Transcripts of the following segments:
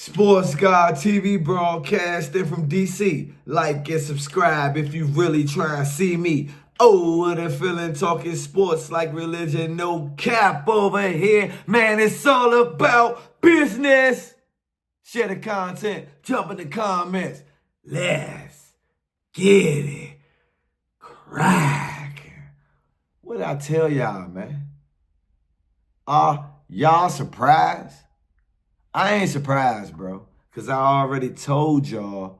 Sports God TV broadcasting from DC. Like and subscribe if you really try and see me. Oh, what a feeling talking sports like religion. No cap over here. Man, it's all about business. Share the content. Jump in the comments. Let's get it cracking. What did I tell y'all, man? Are y'all surprised? I ain't surprised, bro, because I already told y'all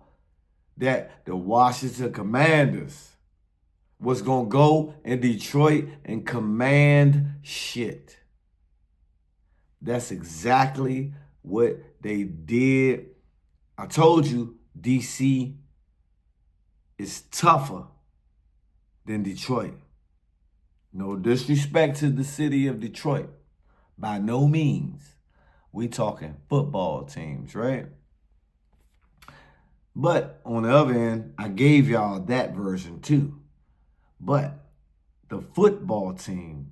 that the Washington Commanders was going to go in Detroit and command shit. That's exactly what they did. I told you DC is tougher than Detroit. No disrespect to the city of Detroit. By no means. We talking football teams, right? But on the other end, I gave y'all that version too. But the football team,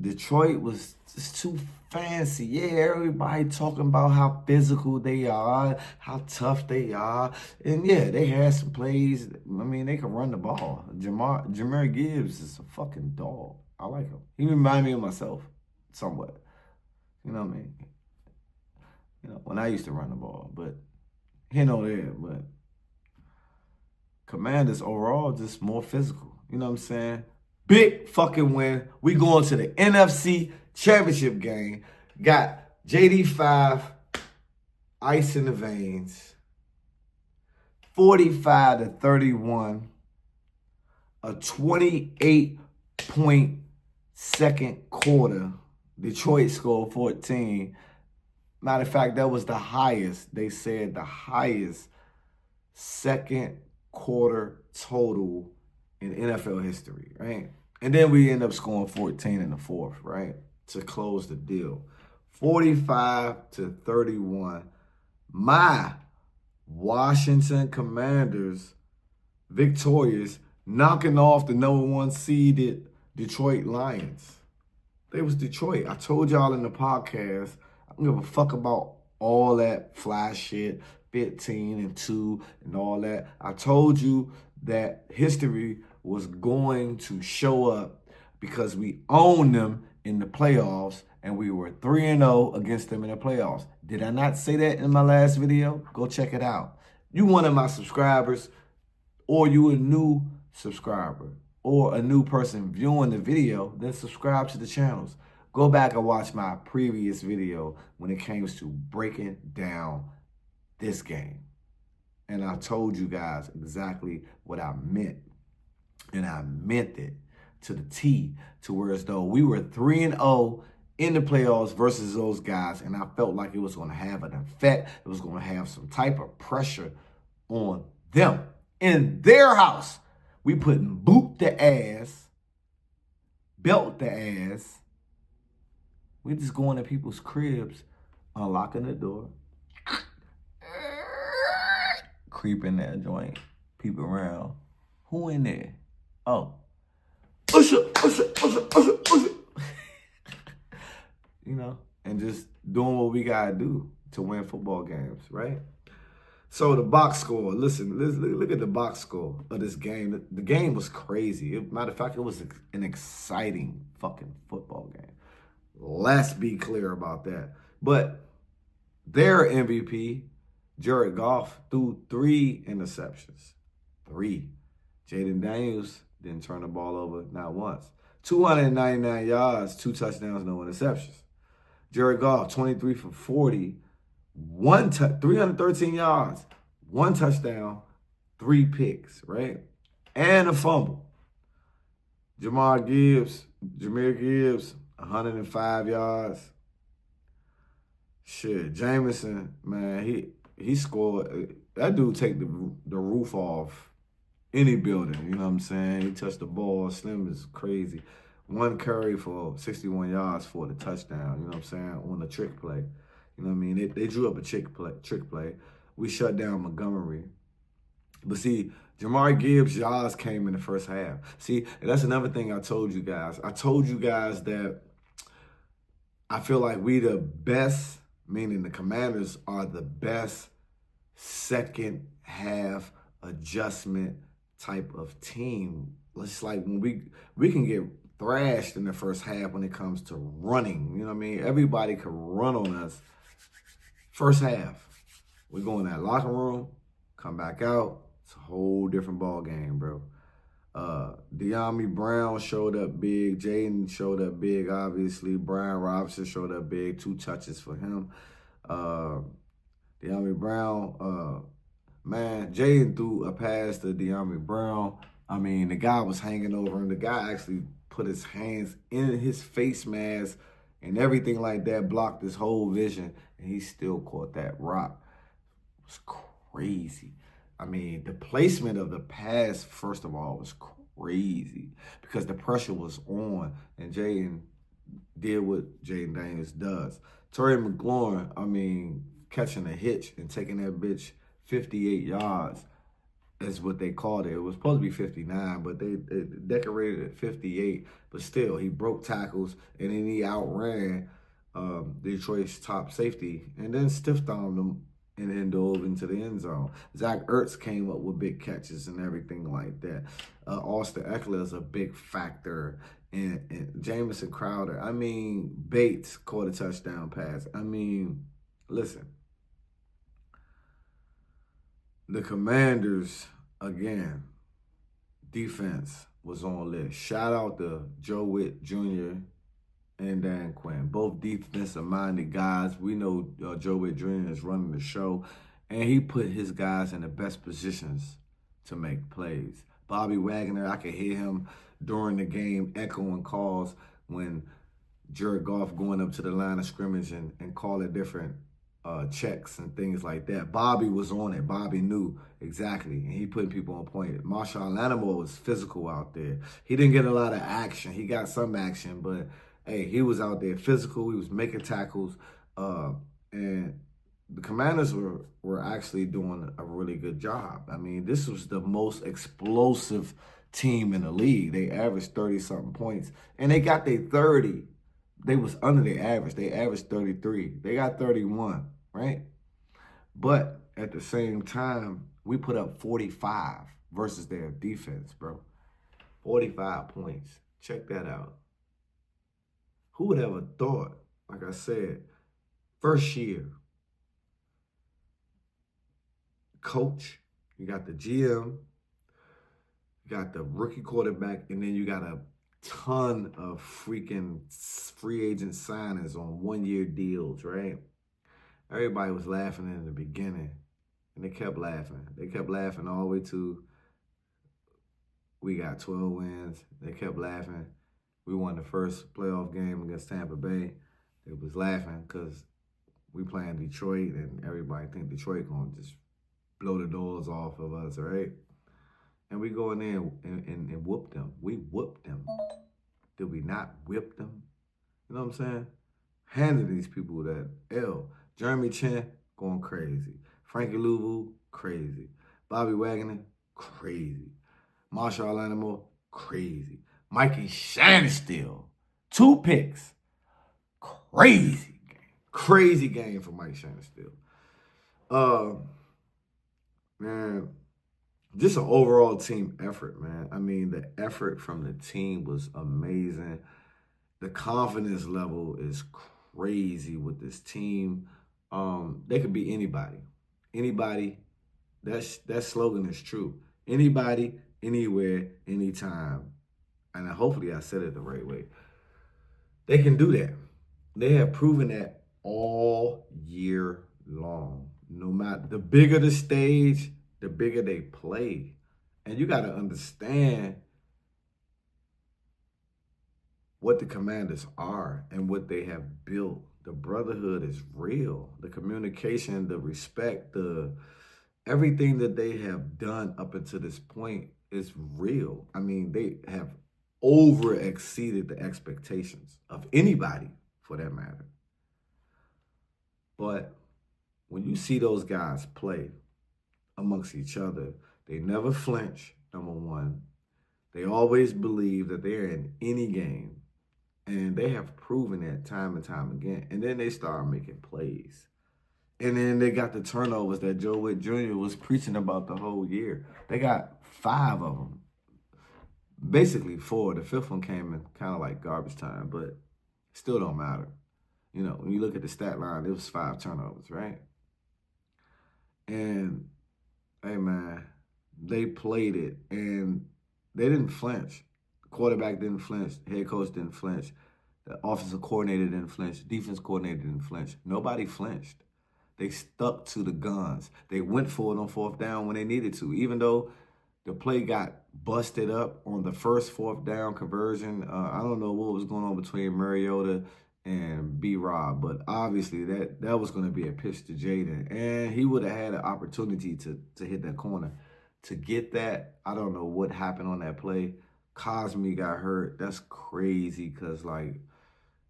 Detroit was just too fancy. Yeah, everybody talking about how physical they are, how tough they are. And yeah, they had some plays. I mean, they can run the ball. Jahmyr Gibbs is a fucking dog. I like him. He reminds me of myself somewhat. You know what I mean? You know, when I used to run the ball, but here no there. But Commanders overall just more physical. You know what I'm saying? Big fucking win. We going to the NFC Championship game. Got JD5, ice in the veins. 45-31. A 28-point second quarter. Detroit scored 14. Matter of fact, that was the highest. They said the highest second quarter total in NFL history, right? And then we end up scoring 14 in the fourth, right? To close the deal. 45-31. My Washington Commanders victorious, knocking off the number one seeded Detroit Lions. They was Detroit. I told y'all in the podcast, I don't give a fuck about all that fly shit, 15-2 and all that. I told you that history was going to show up because we owned them in the playoffs and we were 3-0 against them in the playoffs. Did I not say that in my last video? Go check it out. You one of my subscribers, or you a new subscriber, or a new person viewing the video, then subscribe to the channels. Go back and watch my previous video when it came to breaking down this game. And I told you guys exactly what I meant. And I meant it to the T, to where as though we were 3-0 in the playoffs versus those guys. And I felt like it was going to have an effect. It was going to have some type of pressure on them. In their house, we putting boot the ass, belt the ass. We just going to people's cribs, unlocking the door, creeping that joint, peep around. Who in there? Oh. Usher. You know, and just doing what we got to do to win football games, right? So the box score, listen, look at the box score of this game. The game was crazy. Matter of fact, it was an exciting fucking football game. Let's be clear about that. But their MVP, Jared Goff, threw 3 interceptions. 3. Jaden Daniels didn't turn the ball over not once. 299 yards, 2 touchdowns, no interceptions. Jared Goff, 23 for 40. 313 yards, 1 touchdown, 3 picks, right? And a fumble. Jahmyr Gibbs, 105 yards. Shit, Jameson, man, he scored. That dude take the roof off any building, you know what I'm saying? He touched the ball. Slim is crazy. 1 carry for 61 yards for the touchdown, you know what I'm saying, on the trick play. You know what I mean? They drew up a trick play. We shut down Montgomery. But see, Jahmyr Gibbs' yards came in the first half. See, that's another thing I told you guys. I told you guys that I feel like we the best meaning the Commanders are the best second half adjustment type of team. It's like when we can get thrashed in the first half when it comes to running. You know what I mean? Everybody can run on us first half. We go in that locker room, come back out. It's a whole different ball game, bro. De'Ami Brown showed up big. Jaden showed up big, obviously. Brian Robinson showed up big. 2 touches for him. De'Ami Brown, man, Jaden threw a pass to De'Ami Brown. I mean, the guy was hanging over him. The guy actually put his hands in his face mask and everything like that, blocked his whole vision, and he still caught that rock. It was crazy. I mean, the placement of the pass, first of all, was crazy because the pressure was on, and Jaden did what Jaden Daniels does. Terry McLaurin, I mean, catching a hitch and taking that bitch 58 yards is what they called it. It was supposed to be 59, but they decorated it 58. But still, he broke tackles, and then he outran Detroit's top safety and then stiff-armed him and then dove into the end zone. Zach Ertz came up with big catches and everything like that. Austin Eckler is a big factor. And Jamison Crowder. I mean, Bates caught a touchdown pass. I mean, listen. The Commanders, again, defense was on list. Shout out to Joe Witt Jr. and Dan Quinn, both defensive-minded guys. We know Joe Witt Jr. is running the show, and he put his guys in the best positions to make plays. Bobby Wagner, I could hear him during the game echoing calls when Jared Goff going up to the line of scrimmage and calling different checks and things like that. Bobby was on it. Bobby knew exactly, and he putting people on point. Marshawn Lattimore was physical out there. He didn't get a lot of action. He got some action, but hey, he was out there physical. He was making tackles, and the Commanders were actually doing a really good job. I mean, this was the most explosive team in the league. They averaged 30-something points, and they got their 30. They was under their average. They averaged 33. They got 31, right? But at the same time, we put up 45 versus their defense, bro. 45 points. Check that out. Who would ever thought, like I said, first year, coach, you got the GM, you got the rookie quarterback, and then you got a ton of freaking free agent signings on 1-year deals, right? Everybody was laughing in the beginning, and they kept laughing. They kept laughing all the way to we got 12 wins. They kept laughing. We won the first playoff game against Tampa Bay. They was laughing because we playing Detroit, and everybody think Detroit going to just blow the doors off of us, right? And we go in there and whoop them. We whooped them. Did we not whip them? You know what I'm saying? Handed these people that L. Jeremy Chin, going crazy. Frankie Louvu, crazy. Bobby Wagner, crazy. Marshall Lattimore, crazy. Mikey Shanstill, 2 picks. Crazy game. Crazy game for Mike Shanstill. Man, just an overall team effort, man. I mean, the effort from the team was amazing. The confidence level is crazy with this team. They could be anybody. Anybody. That slogan is true. Anybody, anywhere, anytime. And hopefully I said it the right way. They can do that. They have proven that all year long. No matter, the bigger the stage, the bigger they play. And you got to understand what the Commanders are and what they have built. The brotherhood is real. The communication, the respect, everything that they have done up until this point is real. I mean, they have over exceeded the expectations of anybody for that matter. But when you see those guys play amongst each other, they never flinch, number one. They always believe that they're in any game. And they have proven that time and time again. And then they start making plays. And then they got the turnovers that Joe Witt Jr. was preaching about the whole year. They got 5 of them. Basically 4. The 5th one came in kind of like garbage time, but still don't matter. You know, when you look at the stat line, it was 5 turnovers, right? And, hey, man, they played it, and they didn't flinch. The quarterback didn't flinch. The head coach didn't flinch. The offensive coordinator didn't flinch. Defense coordinator didn't flinch. Nobody flinched. They stuck to the guns. They went for it on 4th down when they needed to, even though the play got busted up on the first 4th down conversion. I don't know what was going on between Mariota and B-Rob, but obviously that was going to be a pitch to Jaden, and he would have had an opportunity to hit that corner. To get that, I don't know what happened on that play. Cosme got hurt. That's crazy because, like,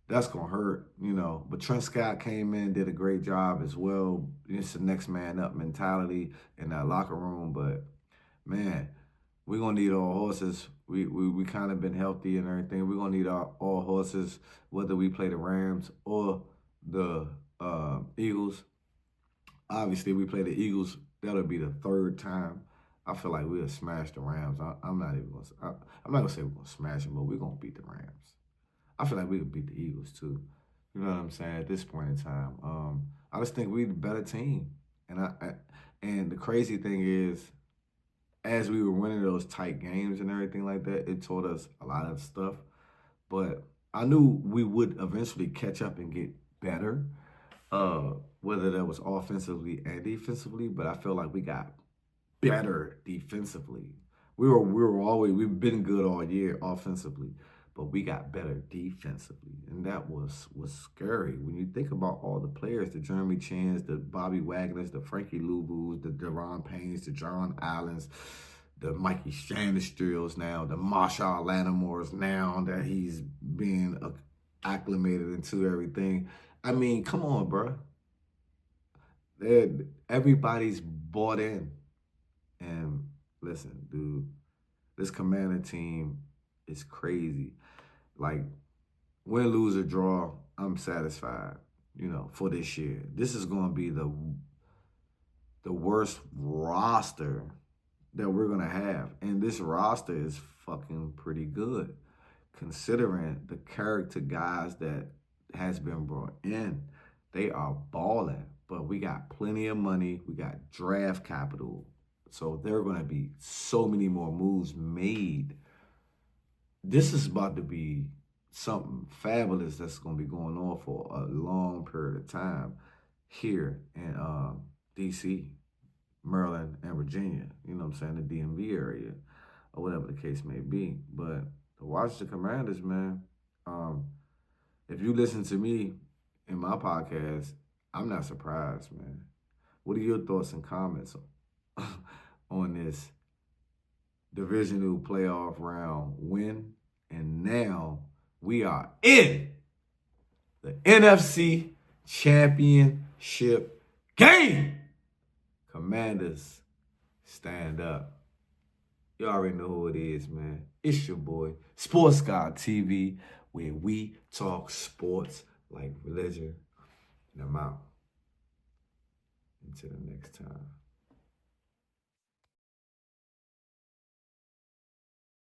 that's going to hurt, you know. But Trent Scott came in, did a great job as well. It's the next man up mentality in that locker room. But, man, we're going to need all horses. We kind of been healthy and everything. We're going to need all horses, whether we play the Rams or the Eagles. Obviously, we play the Eagles. That'll be the 3rd time. I feel like we'll smash the Rams. I'm not going to say we're going to smash them, but we're going to beat the Rams. I feel like we could beat the Eagles, too. You know what I'm saying? At this point in time. I just think we're the better team. And the crazy thing is, as we were winning those tight games and everything like that, it taught us a lot of stuff. But I knew we would eventually catch up and get better, whether that was offensively and defensively. But I feel like we got better defensively. We've been good all year offensively, but we got better defensively, and that was scary when you think about all the players: the Jeremy Chins, the Bobby Wagners, the Frankie Louvu's, the Deron Paynes, the John Allens, the Mikey Sandistrills now, the Marshall Lattimores now that he's being acclimated into everything. I mean, come on, bro. Everybody's bought in. And listen, dude, this Commander team is crazy. Like, win, lose, or draw, I'm satisfied, you know, for this year. This is going to be the worst roster that we're going to have. And this roster is fucking pretty good, considering the character guys that has been brought in. They are balling, but we got plenty of money. We got draft capital. So there are going to be so many more moves made. This is about to be something fabulous that's going to be going on for a long period of time here in D.C., Maryland, and Virginia. You know what I'm saying? The DMV area, or whatever the case may be. But the Washington Commanders, man, if you listen to me in my podcast, I'm not surprised, man. What are your thoughts and comments on this divisional playoff round win? And now we are in the NFC Championship game. Commanders, stand up. You already know who it is, man. It's your boy, Sports Guy TV, where we talk sports like religion. And I'm out. Until the next time.